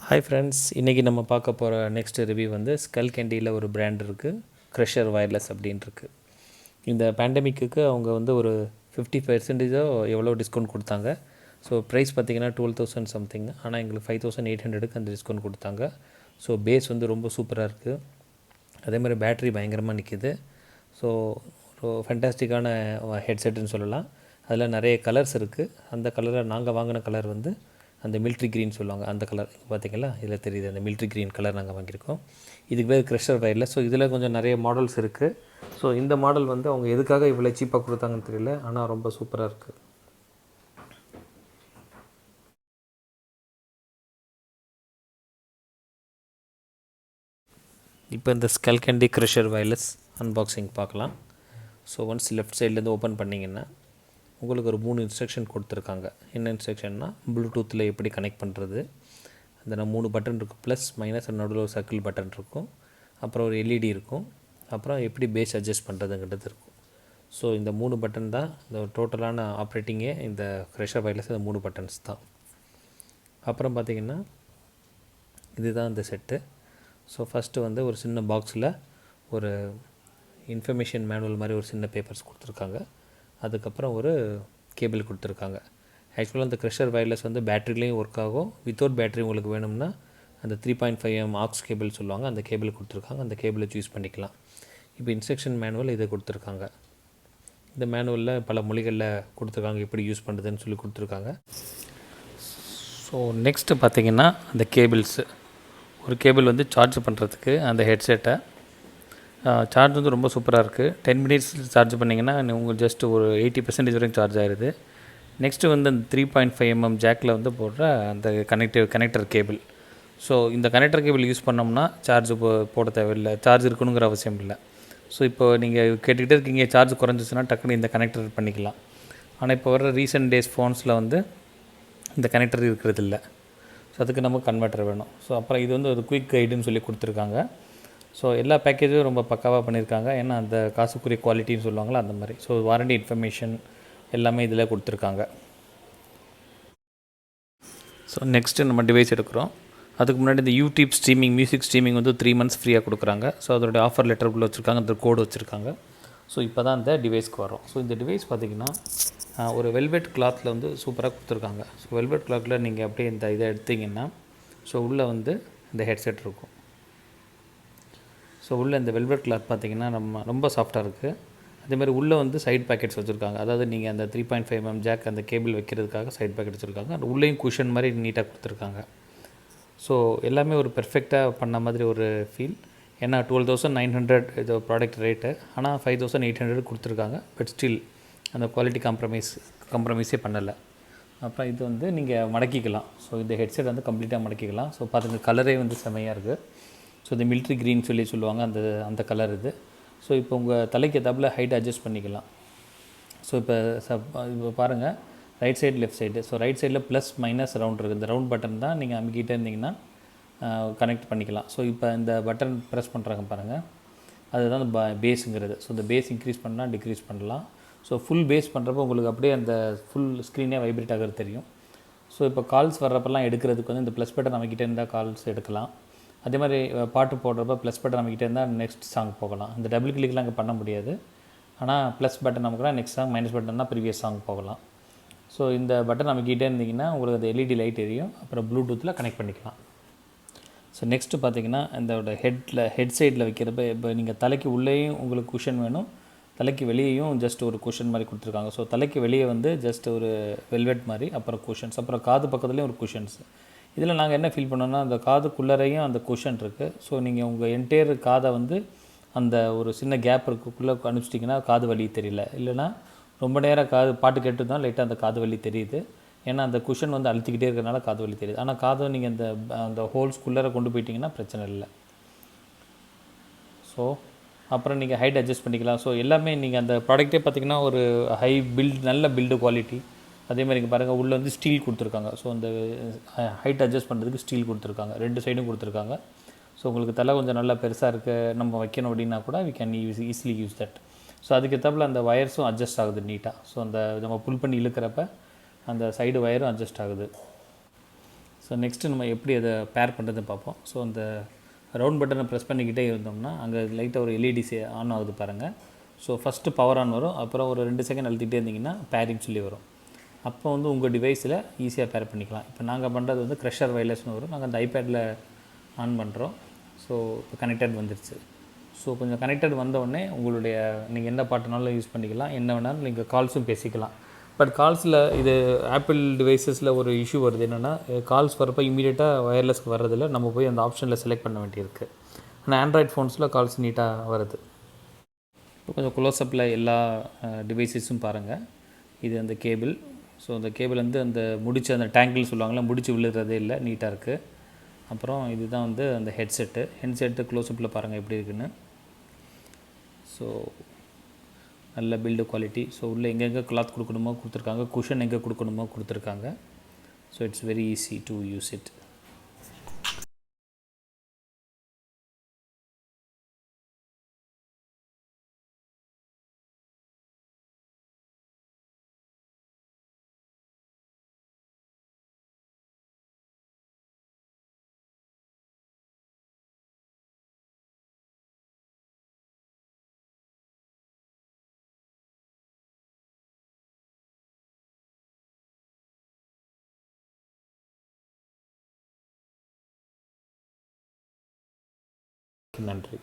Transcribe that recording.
Hi friends, இன்றைக்கி நம்ம பார்க்க போகிற நெக்ஸ்ட் ரிவ்யூ வந்து ஸ்கல்கேண்டியில் ஒரு பிராண்ட் இருக்குது, க்ரஷர் வயர்லெஸ் அப்படின்ட்டுருக்கு. இந்த பேண்டமிக்கு அவங்க வந்து ஒரு 50% எவ்வளோ டிஸ்கவுண்ட் கொடுத்தாங்க. ஸோ ப்ரைஸ் பார்த்திங்கன்னா 12,000 சம்திங், ஆனால் எங்களுக்கு 5,800க்கு அந்த டிஸ்கவுண்ட் கொடுத்தாங்க. ஸோ பேஸ் வந்து ரொம்ப சூப்பராக இருக்குது. அதே மாதிரி பேட்ரி பயங்கரமாக நிற்கிது. ஸோ ஒரு ஃபேண்டாஸ்டிக்கான ஹெட்செட்டுன்னு சொல்லலாம். அதில் நிறைய கலர்ஸ் இருக்குது. அந்த கலரில் நாங்கள் வாங்கின கலர் வந்து அந்த மில்ட்ரி க்ரீன் சொல்லுவாங்க, அந்த கலர் பார்த்திங்களா, இதில் தெரியுது. அந்த மில்ட்ரி க்ரீன் கலர் நாங்கள் வாங்கியிருக்கோம். இதுக்கு பேர் க்ரஷர் வயர்லெஸ். ஸோ இதில் கொஞ்சம் நிறைய மாடல்ஸ் இருக்குது. ஸோ இந்த மாடல் வந்து அவங்க எதுக்காக இவ்வளோ சீப்பாக கொடுத்தாங்கன்னு தெரியல, ஆனால் ரொம்ப சூப்பராக இருக்குது. இப்போ இந்த ஸ்கல்கேண்டி க்ரஷர் வயர்லெஸ் அன்பாக்சிங் பார்க்கலாம். ஸோ ஒன்ஸ் லெஃப்ட் சைட்லேருந்து ஓப்பன் பண்ணிங்கன்னா உங்களுக்கு ஒரு 3 இன்ஸ்ட்ரக்ஷன் கொடுத்துருக்காங்க. என்ன இன்ஸ்ட்ரக்ஷன்னா, ப்ளூடூத்தில் எப்படி கனெக்ட் பண்ணுறது, அந்த 3 பட்டன் இருக்கும், ப்ளஸ் மைனஸ், நடுவில் ஒரு சர்க்கிள் பட்டன் இருக்கும், அப்புறம் ஒரு எல்இடி இருக்கும், அப்புறம் எப்படி பேஸ் அட்ஜஸ்ட் பண்ணுறதுங்கிறது இருக்கும். ஸோ இந்த 3 பட்டன் தான் இந்த டோட்டலான ஆப்ரேட்டிங்கே. இந்த க்ரஷர் வயர்லெஸ் இந்த 3 பட்டன்ஸ் தான். அப்புறம் பார்த்திங்கன்னா இதுதான் இந்த செட்டு. ஸோ ஃபஸ்ட்டு வந்து ஒரு சின்ன பாக்ஸில் ஒரு இன்ஃபர்மேஷன் மேனுவல் மாதிரி ஒரு சின்ன பேப்பர்ஸ் கொடுத்துருக்காங்க. அதுக்கப்புறம் ஒரு கேபிள் கொடுத்துருக்காங்க. ஆக்சுவலாக அந்த க்ரஷர் வயர்லெஸ் வந்து பேட்டரிலையும் ஒர்க் ஆகும். வித்தவுட் பேட்டரி உங்களுக்கு வேணும்னா அந்த 3.5mm ஆக்ஸ் கேபிள் சொல்லுவாங்க, அந்த கேபிள் கொடுத்துருக்காங்க. அந்த கேபிளை சூஸ் பண்ணிக்கலாம். இப்போ இன்ஸ்ட்ரக்ஷன் மேனுவல் இதை கொடுத்துருக்காங்க. இந்த மேனுவலில் பல மொழிகளில் கொடுத்துருக்காங்க, எப்படி யூஸ் பண்ணுறதுன்னு சொல்லி கொடுத்துருக்காங்க. ஸோ நெக்ஸ்ட்டு பார்த்திங்கன்னா அந்த கேபிள்ஸு. ஒரு கேபிள் வந்து சார்ஜ் பண்ணுறதுக்கு அந்த ஹெட்செட்டை. சார்ஜ் வந்து ரொம்ப சூப்பராக இருக்குது. 10 மினிட்ஸ் சார்ஜ் பண்ணிங்கன்னா உங்களுக்கு ஜஸ்ட் ஒரு 80% வரைக்கும் சார்ஜ் ஆகிடுது. நெக்ஸ்ட்டு வந்து அந்த 3.5mm ஜாக்கில் வந்து போடுற அந்த கனெக்டர் கேபிள். ஸோ இந்த கனெக்டர் கேபிள் யூஸ் பண்ணோம்னா சார்ஜ் போட தேவையில்லை, சார்ஜ் இருக்கணுங்கிற அவசியம் இல்லை. ஸோ இப்போ நீங்கள் கேட்டுக்கிட்டே இருக்கீங்க சார்ஜ் குறைஞ்சிச்சுன்னா டக்குன்னு இந்த கனெக்டர் பண்ணிக்கலாம். ஆனால் இப்போ வர ரீசெண்ட் டேஸ் ஃபோன்ஸில் வந்து இந்த கனெக்டர் இருக்கிறது இல்லை. ஸோ அதுக்கு நமக்கு கன்வெர்ட்டர் வேணும். ஸோ அப்புறம் இது வந்து ஒரு குயிக் கைடுன்னு சொல்லி கொடுத்துருக்காங்க. ஸோ எல்லா பேக்கேஜும் ரொம்ப பக்காவாக பண்ணியிருக்காங்க. ஏன்னா அந்த காசுக்குரிய குவாலிட்டின்னு சொல்லுவாங்களா, அந்த மாதிரி. ஸோ வாரண்டி இன்ஃபர்மேஷன் எல்லாமே இதில் கொடுத்துருக்காங்க. ஸோ நெக்ஸ்ட்டு நம்ம டிவைஸ் எடுக்கிறோம். அதுக்கு முன்னாடி இந்த யூடியூப் ஸ்ட்ரீமிங், மியூசிக் ஸ்ட்ரீமிங் வந்து 3 months ஃப்ரீயாக கொடுக்குறாங்க. ஸோ அதோடைய ஆஃபர் லெட்டருக்குள்ளே வச்சுருக்காங்க, அந்த கோடு வச்சுருக்காங்க. ஸோ இப்போ தான் இந்த டிவைஸ்க்கு வரும். ஸோ இந்த டிவைஸ் பார்த்திங்கன்னா ஒரு வெல்வெட் கிளாத்தில் வந்து சூப்பராக கொடுத்துருக்காங்க. ஸோ வெல்வெட் கிளாத்தில் நீங்கள் அப்படியே இந்த இதை எடுத்திங்கன்னா, ஸோ உள்ளே வந்து இந்த ஹெட்செட் இருக்கும். ஸோ உள்ளே இந்த வெல்வெட் கிளாத் பார்த்திங்கன்னா ரொம்ப சாஃப்டாக இருக்குது. அதேமாதிரி உள்ளே வந்து சைட் பேக்கெட்ஸ் வச்சுருக்காங்க. அதாவது நீங்கள் அந்த 3.5mm ஜாக் அந்த கேபிள் வைக்கிறதுக்காக சைட் பேக்கெட் வச்சுருக்காங்க. அந்த உள்ளேயும் குஷன் மாதிரி நீட்டாக கொடுத்துருக்காங்க. ஸோ எல்லாமே ஒரு பெர்ஃபெக்டாக பண்ண மாதிரி ஒரு ஃபீல். ஏன்னா 12,900 இது ப்ராடக்ட் ரேட்டு, ஆனால் 5,800 கொடுத்துருக்காங்க. பட் ஸ்டில் அந்த குவாலிட்டி காம்ப்ரமைஸே பண்ணலை. அப்புறம் இது வந்து நீங்கள் மடக்கிக்கலாம். ஸோ இந்த ஹெட்செட் வந்து கம்ப்ளீட்டாக மடக்கிக்கலாம். ஸோ பார்த்துங்க, கலரே வந்து செமையாக இருக்குது. ஸோ இந்த மில்ட்ரி க்ரீன் சொல்லுவாங்க, அந்த கலர் இது. ஸோ இப்போ உங்கள் தலைக்கு ஏற்றாப்புல ஹைட் அட்ஜஸ்ட் பண்ணிக்கலாம். ஸோ இப்போ பாருங்கள், right side left side. So right சைடில் ப்ளஸ் மைனஸ் ரவுண்ட் இருக்குது. இந்த ரவுண்ட் பட்டன் தான் நீங்கள் அமுக்கிட்டே இருந்தீங்கன்னா கனெக்ட் பண்ணிக்கலாம். ஸோ இப்போ இந்த பட்டன் ப்ரெஸ் பண்ணுறாங்க பாருங்கள், அதுதான் அந்த பேஸுங்கிறது. ஸோ இந்த பேஸ் இன்க்ரீஸ் பண்ணலாம், டிக்ரீஸ் பண்ணலாம். ஸோ ஃபுல் பேஸ் பண்ணுறப்போ உங்களுக்கு அப்படியே அந்த ஃபுல் ஸ்க்ரீனே வைப்ரேட் ஆகிறது தெரியும். ஸோ இப்போ கால்ஸ் வர்றப்பெல்லாம் எடுக்கிறதுக்கு வந்து இந்த ப்ளஸ் பட்டன் அமைக்கிட்டே இருந்தால் கால்ஸ் எடுக்கலாம். அதே மாதிரி பாட்டு போடுறப்ப ப்ளஸ் பட்டன் அமைக்கிட்டே இருந்தால் நெக்ஸ்ட் சாங் போகலாம். இந்த டபுள் கிளிக்லாம் அங்கே பண்ண முடியாது. ஆனால் ப்ளஸ் பட்டன் நமக்குனா நெக்ஸ்ட் சாங், மைனஸ் பட்டன் தான் ப்ரீவியஸ் சாங் போகலாம். ஸோ இந்த பட்டன் அமைக்கிட்டே இருந்தீங்கன்னா உங்களுக்கு அந்த எல்இடி லைட் எரியும். அப்புறம் ப்ளூடூத்தில் கனெக்ட் பண்ணிக்கலாம். ஸோ நெக்ஸ்ட்டு பார்த்திங்கன்னா இந்த ஹெட் சைடில் வைக்கிறப்ப இப்போ நீங்கள் தலைக்கு உள்ளேயும் உங்களுக்கு குஷன் வேணும், தலைக்கு வெளியேயும் ஜஸ்ட் ஒரு குஷன் மாதிரி கொடுத்துருக்காங்க. ஸோ தலைக்கு வெளியே வந்து ஜஸ்ட் ஒரு வெல்வெட் மாதிரி, அப்புறம் குஷன்ஸ், அப்புறம் காது பக்கத்துலேயும் ஒரு குஷன்ஸ். இதில் நாங்கள் என்ன ஃபீல் பண்ணோன்னா, அந்த காதுக்குள்ளரையும் அந்த குஷன் இருக்குது. ஸோ நீங்கள் உங்கள் என்டையர் காதை வந்து அந்த ஒரு சின்ன கேப் இருக்குள்ளே அனுப்பிச்சிட்டிங்கன்னா காது வலி தெரியல. இல்லைனா ரொம்ப நேரம் பாட்டு கேட்டு தான் லைட்டாக அந்த காது வலி தெரியுது. ஏன்னா அந்த குஷன் வந்து அழுத்திக்கிட்டே இருக்கிறனால காது வலி தெரியுது. ஆனால் காதை நீங்கள் அந்த ஹோல்ஸ்குள்ளே கொண்டு போயிட்டிங்கன்னா பிரச்சனை இல்லை. ஸோ அப்புறம் நீங்கள் ஹைட் அட்ஜஸ்ட் பண்ணிக்கலாம். ஸோ எல்லாமே நீங்கள் அந்த ப்ராடக்ட்டே பார்த்திங்கன்னா ஒரு நல்ல பில்டு குவாலிட்டி. அதே மாதிரி இங்கே பாருங்கள், உள்ளே வந்து ஸ்டீல் கொடுத்துருக்காங்க. ஸோ அந்த ஹைட் அட்ஜஸ்ட் பண்ணுறதுக்கு ஸ்டீல் கொடுத்துருக்காங்க, 2 சைடும் கொடுத்துருக்காங்க. ஸோ உங்களுக்கு தலை கொஞ்சம் நல்லா பெருசாக இருக்குது, நம்ம வைக்கணும் அப்படின்னா கூட we can easily use that. So அதுக்கேற்றாப்புல அந்த வயர்ஸும் அட்ஜஸ்ட் ஆகுது நீட்டாக. ஸோ அந்த நம்ம புல் பண்ணி இழுக்கிறப்ப அந்த சைடு வயரும் அட்ஜஸ்ட் ஆகுது. ஸோ நெக்ஸ்ட்டு நம்ம எப்படி அதை பேர் பண்ணுறது பார்ப்போம். ஸோ அந்த ரவுண்ட் பட்டனை ப்ரெஸ் பண்ணிக்கிட்டே இருந்தோம்னா அங்கே லைட்டாக ஒரு எல்இடி ஆன் ஆகுது பாருங்கள். ஸோ ஃபஸ்ட்டு பவர் ஆன் வரும், அப்புறம் ஒரு 2 செகண்ட் அழுத்திகிட்டே இருந்திங்கன்னா பேரிங் சொல்லி வரும். அப்போ வந்து உங்கள் டிவைஸில் ஈஸியாக பேர் பண்ணிக்கலாம். இப்போ நாங்கள் பண்ணுறது வந்து க்ரஷர் வயர்லெஸ்னு வரும், நாங்கள் அந்த ஐபேடில் ஆன் பண்ணுறோம். ஸோ இப்போ கனெக்டட் வந்துருச்சு. ஸோ கொஞ்சம் கனெக்டட் வந்தோடனே உங்களுடைய நீங்கள் என்ன பாட்டுனாலும் யூஸ் பண்ணிக்கலாம், என்ன வேணாலும் நீங்கள் கால்ஸும் பேசிக்கலாம். பட் கால்ஸில் இது ஆப்பிள் டிவைசஸில் ஒரு இஷ்யூ வருது. என்னென்னா கால்ஸ் வரப்போ இமீடியட்டாக வயர்லெஸ்க்கு வர்றதில்ல, நம்ம போய் அந்த ஆப்ஷனில் செலக்ட் பண்ண வேண்டியிருக்கு. ஆனால் ஆண்ட்ராய்ட் ஃபோன்ஸில் கால்ஸ் நீட்டாக வருது. இப்போ கொஞ்சம் க்ளோஸ்அப்பில் எல்லா டிவைஸஸும் பாருங்கள். இது அந்த கேபிள். ஸோ அந்த கேபிள் வந்து அந்த முடிச்சு அந்த டேங்கிள் சொல்லுவாங்களா, முடிச்சு விழுறதே இல்லை, நீட்டாக இருக்குது. அப்புறம் இதுதான் வந்து அந்த ஹெட்செட்டு க்ளோஸ்அப்பில் பாருங்கள் எப்படி இருக்குன்னு. ஸோ நல்ல பில்டு குவாலிட்டி. ஸோ உள்ளே எங்கெங்கே கிளாத் கொடுக்கணுமோ கொடுத்துருக்காங்க, குஷன் எங்கே கொடுக்கணுமோ கொடுத்துருக்காங்க. So it's very easy to use it. நன்றி.